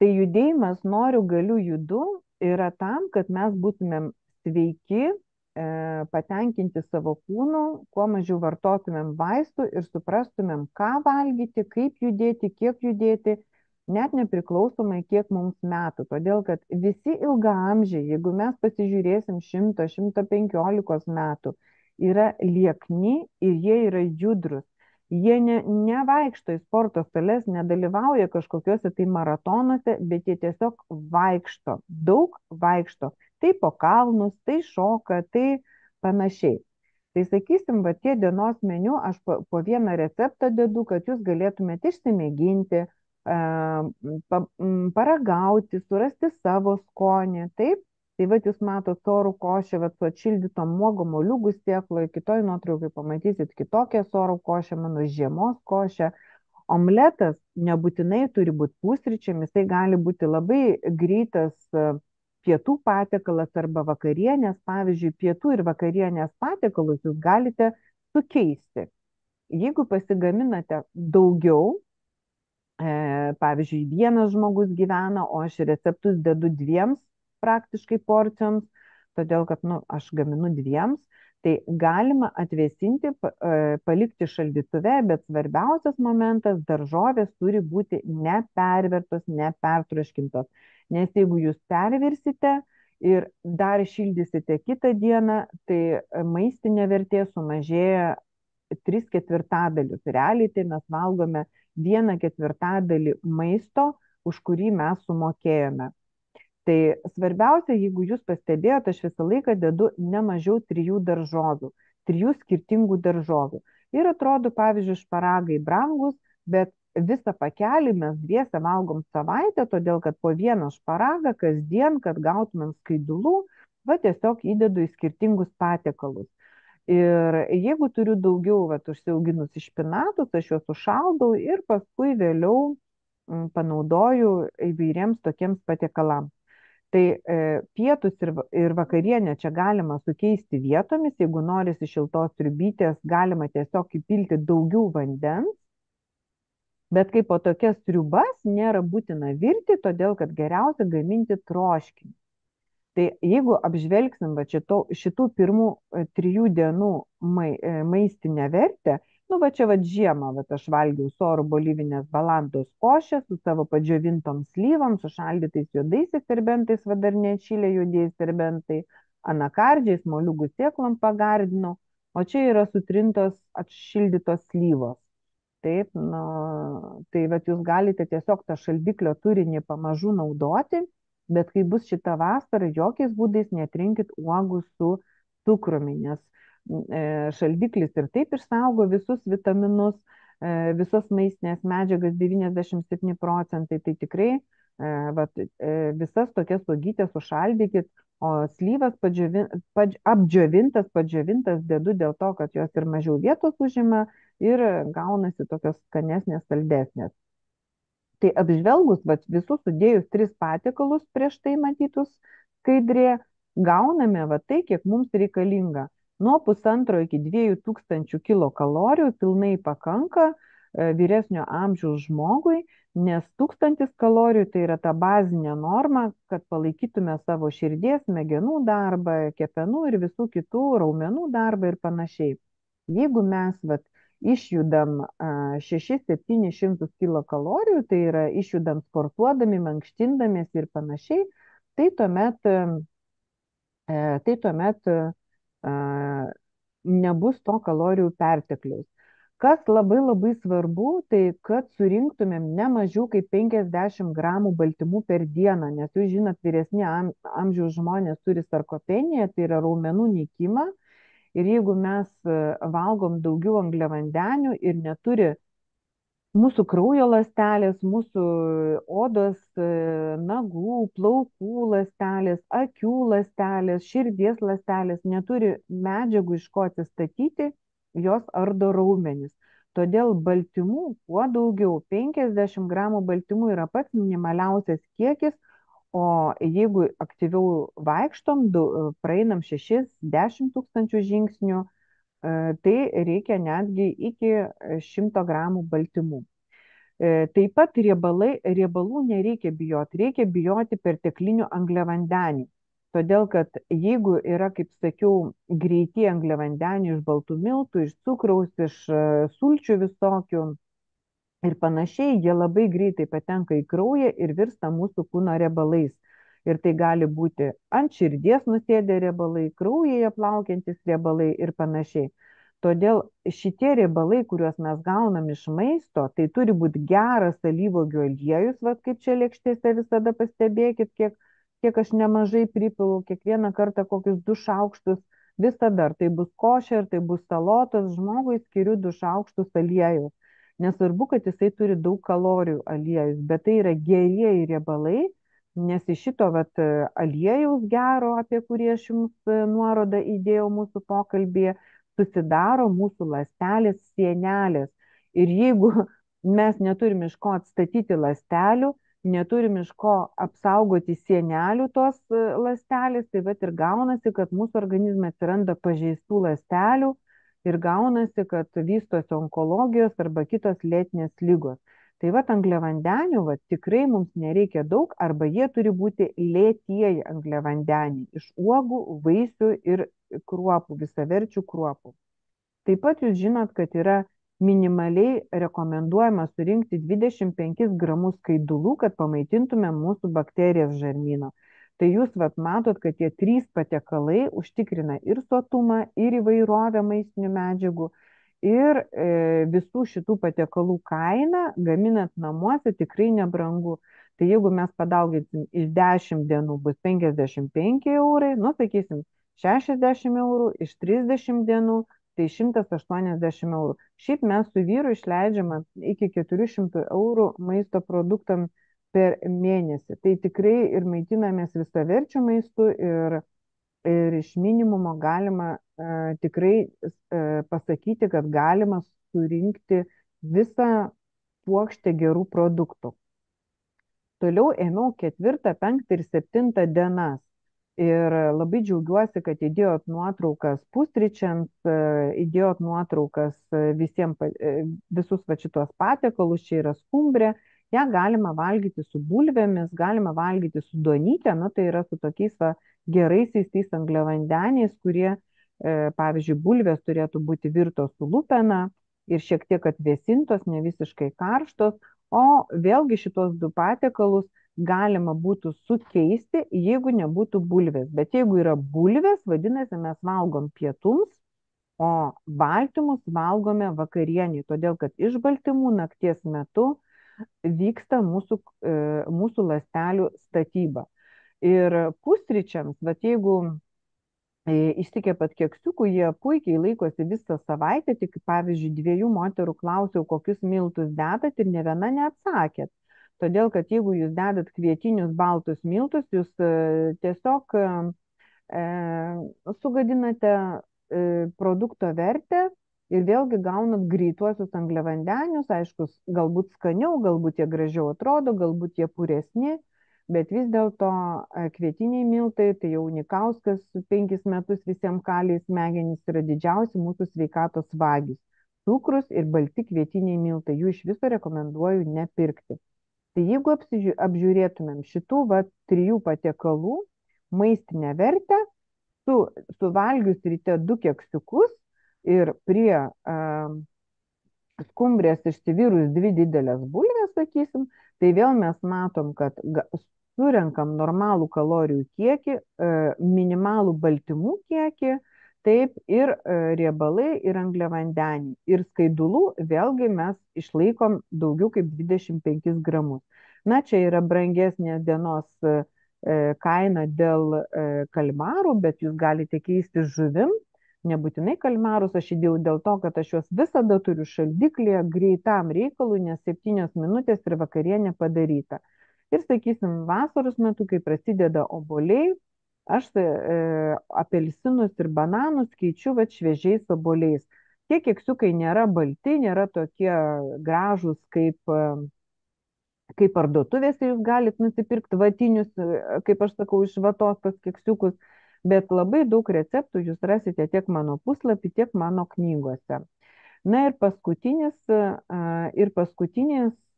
Tai judėjimas noriu, galiu, judu yra tam, kad mes būtumėm sveiki, patenkinti savo kūnu, kuo mažiau vartotumėm vaistų ir suprastumėm, ką valgyti, kaip judėti, kiek judėti, net nepriklausomai kiek mums metų. Todėl, kad visi ilgaamžiai, jeigu mes pasižiūrėsim 100-115 metų, yra liekni ir jie yra judrus. Jie nevaikšto į sporto sales, nedalyvauja kažkokiuose tai maratonuose, bet jie tiesiog vaikšto, daug vaikšto. Tai po kalnus, tai šoka, tai panašiai. Tai sakysim, va tie dienos meniu aš po vieną receptą dedu, kad jūs galėtumėte išsimėginti, paragauti, surasti savo skonį. Taip, tai va jūs matot sorų košę, va su atšildytom uogom, moliūgų sėkloje, kitoj nuotraukai pamatysit kitokią sorų košę, mano žiemos košę. Omletas nebūtinai turi būti pusryčiam, jisai gali būti labai greitas pietų patiekalas arba vakarienės. Pavyzdžiui, pietų ir vakarienės patiekalus jūs galite sukeisti. Jeigu pasigaminate daugiau, pavyzdžiui, vienas žmogus gyvena, o aš receptus dedu dviems praktiškai porcijoms, todėl kad aš gaminu dviems, tai galima atvėsinti, palikti šaldytuve, bet svarbiausias momentas - daržovės turi būti nepervertos, nepertroškintos. Nes jeigu jūs perversite ir dar šildysite kitą dieną, tai maistinė vertė sumažėja 3/4. Realiai tai mes valgome 1/4 maisto, už kurį mes sumokėjome. Tai svarbiausia, jeigu jūs pastebėjote, aš visą laiką dedu ne mažiau 3 daržovių, 3 skirtingų daržovių. Ir atrodo, pavyzdžiui, šparagai brangus, bet visą pakelį mes dviese valgom savaitę, todėl kad po vieną šparagą kasdien, kad gautumėm skaidulų, va tiesiog įdedu į skirtingus patiekalus. Ir jeigu turiu daugiau, užsiauginus špinatus, aš juos užšaldau ir paskui vėliau panaudoju įvairiems tokiems patiekalams. Tai pietus ir vakarienę čia galima sukeisti vietomis, jeigu norisi šiltos sriubytės, galima tiesiog įpilti daugiau vandens, bet kaip po tokias sriubas nėra būtina virti, todėl kad geriausia gaminti troškinį. Tai jeigu apžvelgsim šitų pirmų 3 dienų maistinę vertę, va čia žiemą, aš valgiau sorų bolivinės balandos košę su savo padžiovintom slyvom, su šaldytais juodaisiais serbentais, dar neatšilę juodieji serbentai, anakardžiais, moliūgų sėklom pagardinau, o čia yra sutrintos atšildytos slyvos. Taip, tai jūs galite tiesiog tą šaldiklio turinį pamažu naudoti, bet kai bus šita vasara, jokiais būdais netrinkit uogų su cukrumi, nes šaldiklis ir taip išsaugo visus vitaminus, visas maistinės medžiagas 97 procentai, tai tikrai visas tokias uogytės užšaldykit, o slyvas padžiovintas dedu dėl to, kad jos ir mažiau vietos užima ir gaunasi tokios skanesnės, saldesnės. Tai apžvelgus visus sudėjus 3 patiekalus prieš tai matytus skaidrėje, gauname tai, kiek mums reikalinga. Nuo 1,5 iki 2,000 kilokalorijų pilnai pakanka vyresnio amžiaus žmogui, nes 1000 kalorijų tai yra ta bazinė norma, kad palaikytume savo širdies, smegenų darbą, kepenų ir visų kitų raumenų darbą ir panašiai. Jeigu mes išjudam 600-700 kilokalorijų, tai yra išjudam sportuodami, mankštindamiesi ir panašiai, tai tuomet nebus to kalorijų pertekliaus. Kas labai labai svarbu, tai kad surinktumėm ne mažiau kaip 50 gramų baltymų per dieną, nes jūs žinot, vyresni amžiaus žmonės turi sarkopeniją, tai yra raumenų nykimą, ir jeigu mes valgom daugiau angliavandenių ir neturi mūsų kraujo ląstelės, mūsų odos, nagų, plaukų ląstelės, akių ląstelės, širdies ląstelės, neturi medžiagų iš ko atsistatyti, jos ardo raumenis. Todėl baltymų kuo daugiau, 50 gramų baltymų yra pats minimaliausias kiekis, o jeigu aktyviau vaikštom, praeinam 6-10 tūkstančių žingsnių, tai reikia netgi iki 100 gramų baltymų. Taip pat riebalų nereikia bijoti, reikia bijoti perteklinių angliavandenių. Todėl, kad jeigu yra, kaip sakiau, greiti angliavandeniai iš baltų miltų, iš cukraus, iš sulčių visokių ir panašiai, jie labai greitai patenka į kraują ir virsta mūsų kūno riebalais. Ir tai gali būti ant širdies nusėdę riebalai, kraujyje plaukiantis riebalai ir panašiai. Todėl šitie riebalai, kuriuos mes gaunam iš maisto, tai turi būti geras alyvuogių aliejus, va kaip čia lėkštėse visada pastebėkit, kiek aš nemažai pripilu, kiekvieną kartą kokius 2 šaukštus, visada, ar tai bus košė, ar tai bus salotos, žmogui skiriu 2 šaukštus aliejus. Nesvarbu, kad jisai turi daug kalorijų aliejus, bet tai yra gerieji riebalai, nes iš šito aliejaus gero, apie kurį aš jums nuorodą įdėjau mūsų pokalbėje, susidaro mūsų ląstelės sienelės. Ir jeigu mes neturim iš ko atstatyti ląstelių, neturim iš ko apsaugoti sienelių tos ląstelės, tai ir gaunasi, kad mūsų organizme atsiranda pažeistų ląstelių ir gaunasi, kad vystosi onkologijos arba kitos lėtinės lygos. Tai angliavandenių tikrai mums nereikia daug, arba jie turi būti lėtieji angliavandeniai iš uogų, vaisių ir kruopų, visaverčių kruopų. Taip pat jūs žinot, kad yra minimaliai rekomenduojama surinkti 25 gramus skaidulų, kad pamaitintume mūsų bakterijas žarnyno. Tai jūs matot, kad tie 3 patiekalai užtikrina ir sotumą, ir įvairovę maistinių medžiagų. Ir visų šitų patiekalų kaina gaminant namuose tikrai nebrangu. Tai jeigu mes padauginsim iš 10 dienų bus 55 eurai, sakysim, 60 eurų iš 30 dienų, tai 180 eurų. Šiaip mes su vyru išleidžiame iki 400 eurų maisto produktam per mėnesį. Tai tikrai ir maitinamės visaverčių maistų ir iš minimumo galima tikrai pasakyti, kad galima surinkti visą puokštę gerų produktų. Toliau ėmiau 4., 5. ir 7. dienas. Ir labai džiaugiuosi, kad įdėjot nuotraukas pusryčiams, įdėjot nuotraukas visus šitos patiekalus, čia yra skumbrė, ją galima valgyti su bulvėmis, galima valgyti su duonyte, tai yra su tokiais geraisiais tais angliavandeniais, kurie, pavyzdžiui, bulvės turėtų būti virtos su lupena ir šiek tiek atvėsintos, ne visiškai karštos, o vėlgi šitos 2 patiekalus galima būtų sukeisti, jeigu nebūtų bulvės. Bet jeigu yra bulvės, vadinasi, mes valgom pietums, o baltymus valgome vakarienį, todėl kad iš baltymų nakties metu vyksta mūsų ląstelių statyba. Ir pusryčiams, jeigu išsikepat keksiukų, jie puikiai laikosi visą savaitę, tik pavyzdžiui 2 moterų klausiau, kokius miltus dedat ir ne viena neatsakėt. Todėl, kad jeigu jūs dedat kvietinius baltus miltus, jūs tiesiog sugadinate produkto vertę ir vėlgi gaunat greituosius angliavandenius, aišku, galbūt skaniau, galbūt jie gražiau atrodo, galbūt jie puresni, bet vis dėlto kvietiniai miltai, tai jau Nikauskas 5 metus visiems kalė į smegenis, yra didžiausi mūsų sveikatos vagys. Cukrus ir balti kvietiniai miltai, jų iš viso rekomenduoju nepirkti. Tai jeigu apžiūrėtumėm šitų 3 patiekalų maistinę vertę, suvalgius ryte 2 keksiukus ir prie skumbrės išsivirus 2 didelės bulvės, sakysim, tai vėl mes matom, kad surenkam normalų kalorijų kiekį, minimalų baltymų kiekį, taip ir riebalai ir angliavandeniai. Ir skaidulų vėlgi mes išlaikom daugiau kaip 25 gramus. Čia yra brangesnė dienos kaina dėl kalmarų, bet jūs galite keisti žuvim. Nebūtinai kalmarus aš įdėjau dėl to, kad aš juos visada turiu šaldiklėje greitam reikalui, nes 7 minutės ir vakarienė padaryta. Ir sakysim, vasaros metu, kai prasideda obuoliai, aš apelsinus ir bananus keičiu šviežiais obuoliais. Tie keksiukai nėra balti, nėra tokie gražūs kaip parduotuvėse, jūs galite nusipirkti vatinius, kaip aš sakau, iš vatos pas keksiukus, bet labai daug receptų jūs rasite tiek mano puslapį, tiek mano knygose. Na ir paskutinis,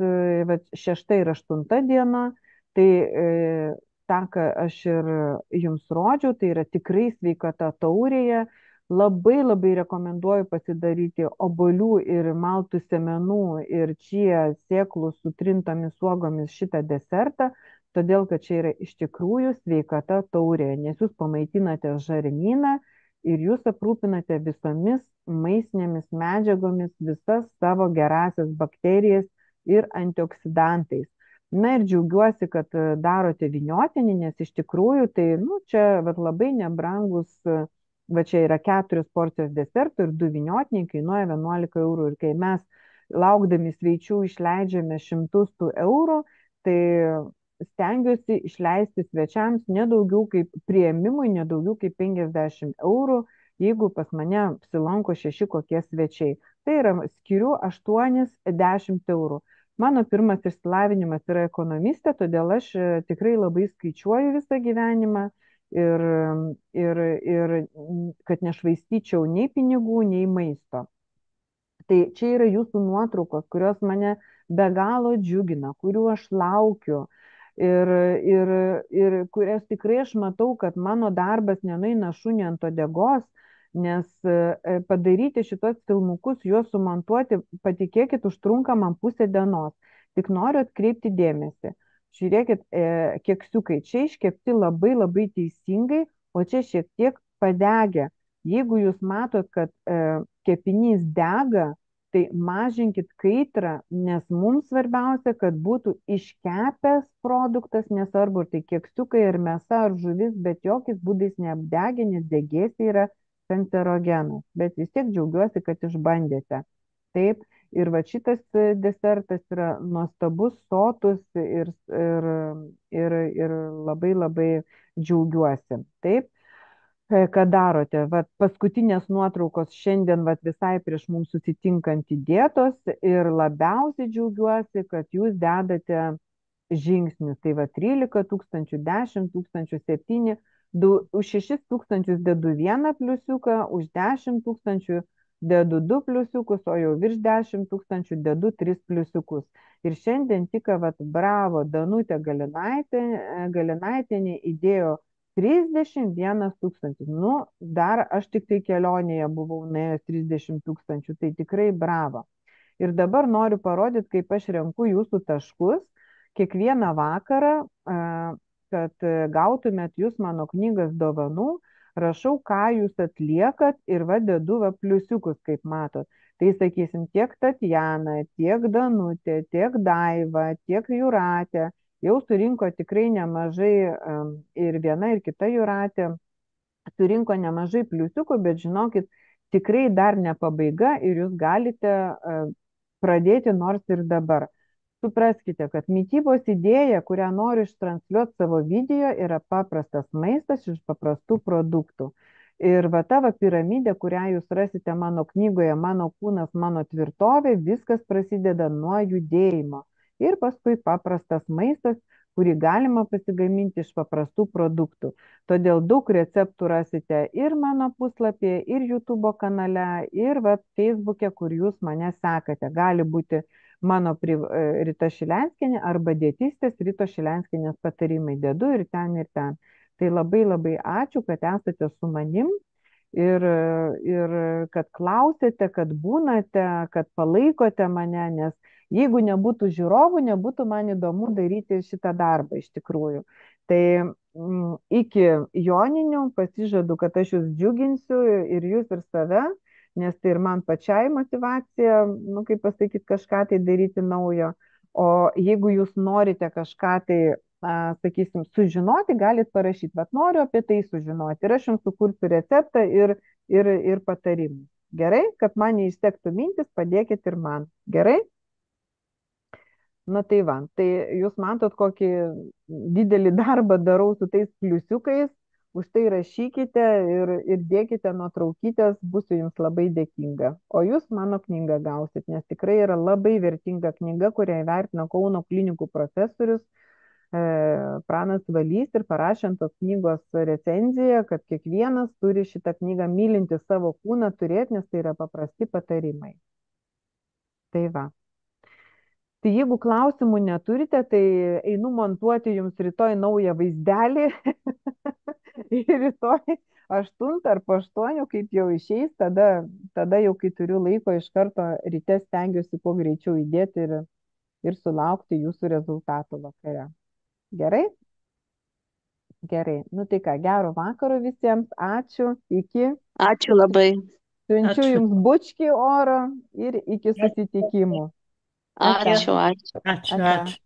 va, 6 ir 8 diena, tai tą, ką aš ir jums rodžiau, tai yra tikrai sveikata taurėje. Labai labai rekomenduoju pasidaryti obuolių ir maltų sėmenų ir čia sėklų su trintomis uogomis šitą desertą, todėl kad čia yra iš tikrųjų sveikata taurėje, nes jūs pamaitinate žarnyną ir jūs aprūpinate visomis maistinėmis medžiagomis visas savo gerasias bakterijas ir antioksidantais. Na ir džiaugiuosi, kad darote vyniotinį, nes iš tikrųjų tai, nu, čia vat, labai nebrangus, va čia yra 4 porcijos desertų ir 2 vyniotiniai kainuoja 11 eurų. Ir kai mes laukdami svečių išleidžiame šimtus tų eurų, tai stengiuosi išleisti svečiams nedaugiau kaip prieimimui, nedaugiau kaip 50 eurų, jeigu pas mane apsilanko 6 kokie svečiai. Tai yra skiriu 8-10 eurų. Mano pirmas išsilavinimas yra ekonomistė, todėl aš tikrai labai skaičiuoju visą gyvenimą ir, ir kad nešvaistyčiau nei pinigų, nei maisto. Tai čia yra jūsų nuotraukos, kurios mane be galo džiugina, kurių aš laukiu ir, ir kurias tikrai aš matau, kad mano darbas nenueina šunį ant uodegos, nes padaryti šitos filmukus, juos sumontuoti, patikėkit, užtrunka man pusę dienos. Tik noriu atkreipti dėmesį. Žiūrėkit, keksiukai čia iškepti labai labai teisingai, o čia šiek tiek padegę. Jeigu jūs matot, kad kepinys dega, tai mažinkit kaitrą, nes mums svarbiausia, kad būtų iškepęs produktas, nesvarbu, tai keksiukai ar mėsa ar žuvis, bet jokiais būdais neapdegė, nes degėsiai yra kancerogenas. Bet vis tiek džiaugiuosi, kad išbandėte. Taip, ir va šitas desertas yra nuostabus, sotus ir labai labai džiaugiuosi. Taip. Ką darote? Vat paskutinės nuotraukos šiandien vat visai prieš mums susitinkant įdėtos ir labiausiai džiaugiuosi, kad jūs dedate žingsnius. Tai va 13 tūkstančių, 10 tūkstančių, 7, už 6 tūkstančius dedu vieną pliusiuką, už 10 tūkstančių dedu 2 pliusiukus, o jau virš 10 tūkstančių dedu 3 pliusiukus. Ir šiandien tik, vat, bravo, Danutė Galinaitienė įdėjo 31 tūkstantis. Nu, dar aš tik tai kelionėje buvau nuėjęs 30 tūkstančių, tai tikrai bravo. Ir dabar noriu parodyti, kaip aš renku jūsų taškus kiekvieną vakarą, kad gautumėt jūs mano knygas dovanų, rašau, ką jūs atliekat ir va dedu va pliusiukus, kaip matot. Tai sakysim, tiek Tatjana, tiek Danutė, tiek Daiva, tiek Jūratė jau surinko tikrai nemažai ir viena ir kita Jūratė surinko nemažai pliusiukų, bet žinokit, tikrai dar ne pabaiga ir jūs galite pradėti nors ir dabar. Supraskite, kad mitybos idėja, kurią noriu ištransliuoti savo video, yra paprastas maistas iš paprastų produktų. Ir va ta piramidė, kurią jūs rasite mano knygoje, mano kūnas, mano tvirtovė, viskas prasideda nuo judėjimo. Ir paskui paprastas maistas, kurį galima pasigaminti iš paprastų produktų. Todėl daug receptų rasite ir mano puslapyje, ir YouTube kanale, ir va Facebook'e, kur jūs mane sekate. Gali būti mano Rita Šilenskienė arba dietistės Ritos Šilenskienės patarimai. Dedu ir ten, ir ten. Tai labai labai ačiū, kad esate su manim ir kad klausėte, kad būnate, kad palaikote mane, nes jeigu nebūtų žiūrovų, nebūtų man įdomu daryti šitą darbą iš tikrųjų. Tai iki joninių pasižadu, kad aš jūs džiuginsiu ir jūs ir save, nes tai ir man pačiai motyvacija, nu, kaip pasakyti, kažką tai daryti naujo. O jeigu jūs norite kažką tai, sakysim, sužinoti, galit parašyti, bet noriu apie tai sužinoti. Ir aš jums sukursiu receptą ir patarimų. Gerai, kad man neišsektų mintis, padėkit ir man. Gerai? Na tai va, tai jūs matot, kokį didelį darbą darau su tais pliusiukais. Už tai rašykite ir dėkite nuotraukytės, būsiu jums labai dėkinga. O jūs mano knygą gausit, nes tikrai yra labai vertinga knyga, kurią įvertino Kauno klinikų profesorius Pranas Valys ir parašė ant tos knygos recenziją, kad kiekvienas turi šitą knygą mylinti savo kūną turėti, nes tai yra paprasti patarimai. Tai va. Tai jeigu klausimų neturite, tai einu montuoti jums rytoj naują vaizdelį ir rytoj 8 ar po 8, kaip jau išeis, tada jau, kai turiu laiko, iš karto ryte stengiuosi kuo greičiau įdėti ir sulaukti jūsų rezultatų vakare. Gerai? Gerai. Nu tai ką, gero vakaro visiems, ačiū, iki. Ačiū labai. Siunčiu Ačiū. jums bučkį oro ir iki susitikimų. Ate. Ačiū, ačiū. Ačiū, Ate. ačiū.